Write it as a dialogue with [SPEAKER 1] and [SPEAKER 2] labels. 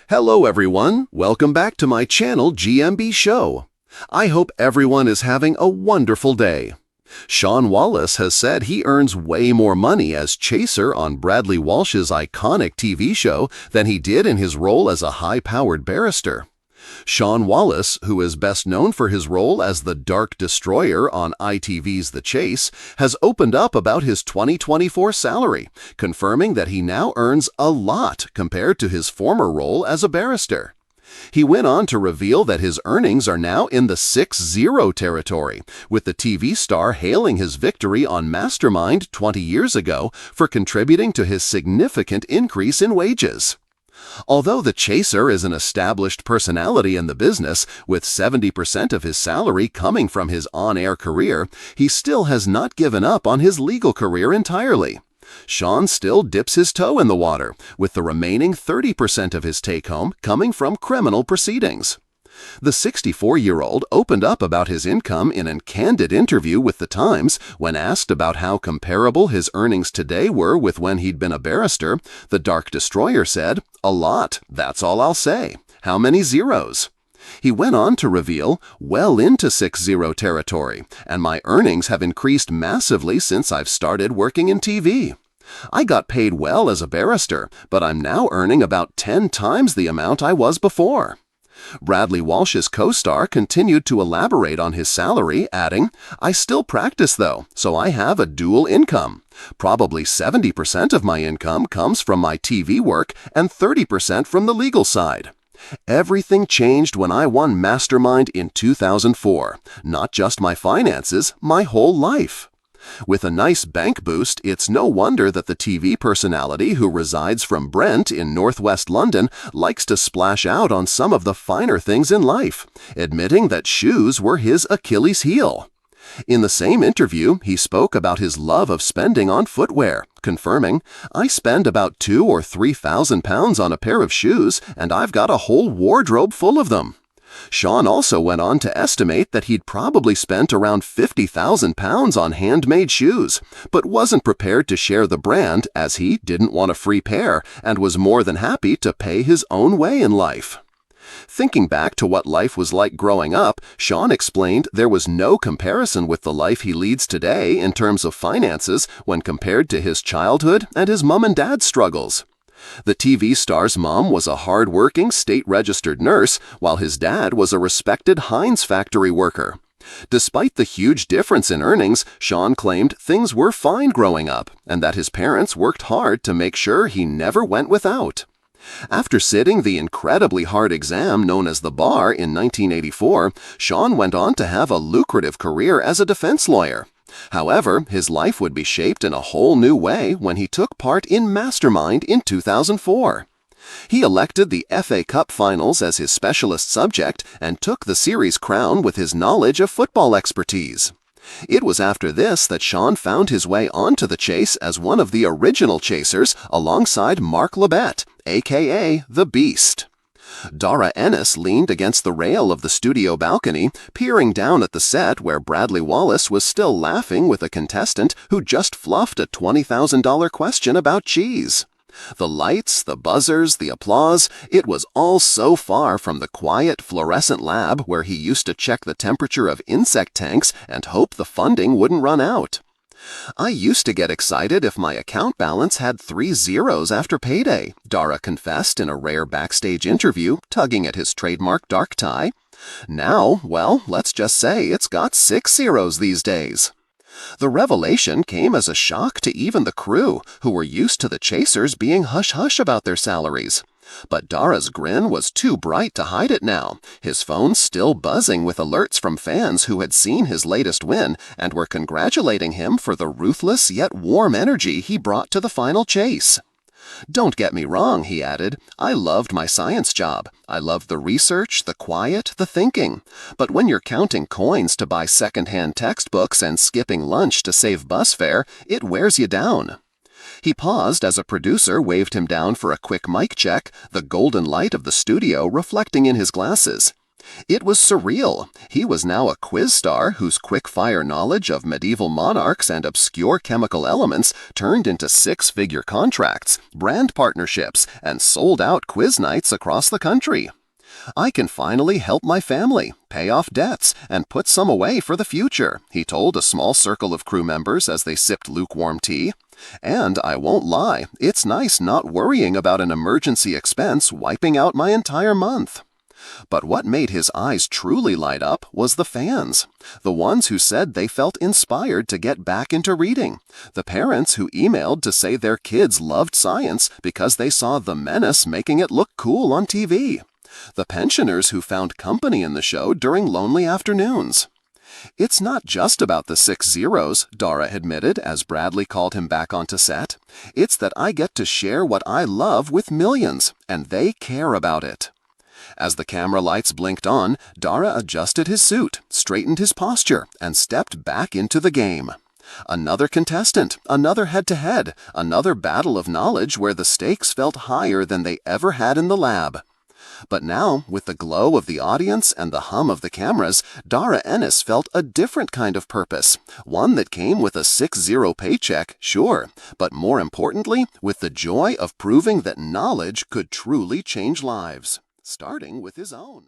[SPEAKER 1] Hello everyone, welcome back to my channel GMB SHOW. I hope everyone is having a wonderful day. Sean Wallace has said he earns way more money as Chaser on Bradley Walsh's iconic TV show than he did in his role as a high-powered barrister. Sean Wallace, who is best known for his role as the Dark Destroyer on ITV's The Chase, has opened up about his 2024 salary, confirming that he now earns a lot compared to his former role as a barrister. He went on to reveal that his earnings are now in the 6-0 territory, with the TV star hailing his victory on Mastermind 20 years ago for contributing to his significant increase in wages. Although the Chaser is an established personality in the business, with 70% of his salary coming from his on-air career, he still has not given up on his legal career entirely. Sean still dips his toe in the water, with the remaining 30% of his take-home coming from criminal proceedings. The 64-year-old opened up about his income in a candid interview with The Times. When asked about how comparable his earnings today were with when he'd been a barrister, the Dark Destroyer said, "A lot, that's all I'll say. How many zeros?" He went on to reveal, well into 6-0 territory, and my earnings have increased massively since I've started working in TV. I got paid well as a barrister, but I'm now earning about 10 times the amount I was before. Bradley Walsh's co-star continued to elaborate on his salary, adding, "I still practice though, so I have a dual income. Probably 70% of my income comes from my TV work and 30% from the legal side. Everything changed when I won Mastermind in 2004. Not just my finances, my whole life." With a nice bank boost, it's no wonder that the TV personality who resides from Brent in northwest London likes to splash out on some of the finer things in life, admitting that shoes were his Achilles heel. In the same interview, he spoke about his love of spending on footwear, confirming, "I spend about £2,000 or £3,000 on a pair of shoes, and I've got a whole wardrobe full of them." Sean also went on to estimate that he'd probably spent around £50,000 on handmade shoes, but wasn't prepared to share the brand as he didn't want a free pair and was more than happy to pay his own way in life. Thinking back to what life was like growing up, Sean explained there was no comparison with the life he leads today in terms of finances when compared to his childhood and his mom and dad's struggles. The TV star's mom was a hard-working state-registered nurse, while his dad was a respected Heinz factory worker. Despite the huge difference in earnings, Sean claimed things were fine growing up, and that his parents worked hard to make sure he never went without. After sitting the incredibly hard exam known as the bar in 1984, Sean went on to have a lucrative career as a defense lawyer. However, his life would be shaped in a whole new way when he took part in Mastermind in 2004. He elected the FA Cup Finals as his specialist subject and took the series crown with his knowledge of football expertise. It was after this that Sean found his way onto The Chase as one of the original Chasers alongside Mark Labette, aka The Beast. Dara Ennis leaned against the rail of the studio balcony, peering down at the set where Bradley Wallace was still laughing with a contestant who just fluffed a $20,000 question about cheese. The lights, the buzzers, the applause, it was all so far from the quiet, fluorescent lab where he used to check the temperature of insect tanks and hope the funding wouldn't run out. "I used to get excited if my account balance had 3 zeros after payday," Dara confessed in a rare backstage interview, tugging at his trademark dark tie. "Now, well, let's just say it's got 6 zeros these days." The revelation came as a shock to even the crew, who were used to the Chasers being hush-hush about their salaries. But Dara's grin was too bright to hide it now, his phone still buzzing with alerts from fans who had seen his latest win and were congratulating him for the ruthless yet warm energy he brought to the final chase. "Don't get me wrong," he added, "I loved my science job. I loved the research, the quiet, the thinking. But when you're counting coins to buy second-hand textbooks and skipping lunch to save bus fare, it wears you down." He paused as a producer waved him down for a quick mic check, the golden light of the studio reflecting in his glasses. It was surreal. He was now a quiz star whose quick-fire knowledge of medieval monarchs and obscure chemical elements turned into six-figure contracts, brand partnerships, and sold-out quiz nights across the country. I can finally help my family, pay off debts, and put some away for the future, he told a small circle of crew members as they sipped lukewarm tea. And I won't lie, it's nice not worrying about an emergency expense wiping out my entire month. But what made his eyes truly light up was the fans, the ones who said they felt inspired to get back into reading, the parents who emailed to say their kids loved science because they saw The Menace making it look cool on TV, the pensioners who found company in the show during lonely afternoons. It's not just about the 6 zeros, Dara admitted as Bradley called him back onto set. It's that I get to share what I love with millions, and they care about it. As the camera lights blinked on, Dara adjusted his suit, straightened his posture, and stepped back into the game. Another contestant, another head-to-head, another battle of knowledge where the stakes felt higher than they ever had in the lab. But now, with the glow of the audience and the hum of the cameras, Dara Ennis felt a different kind of purpose, one that came with a 6-0 paycheck, sure, but more importantly, with the joy of proving that knowledge could truly change lives, starting with his own.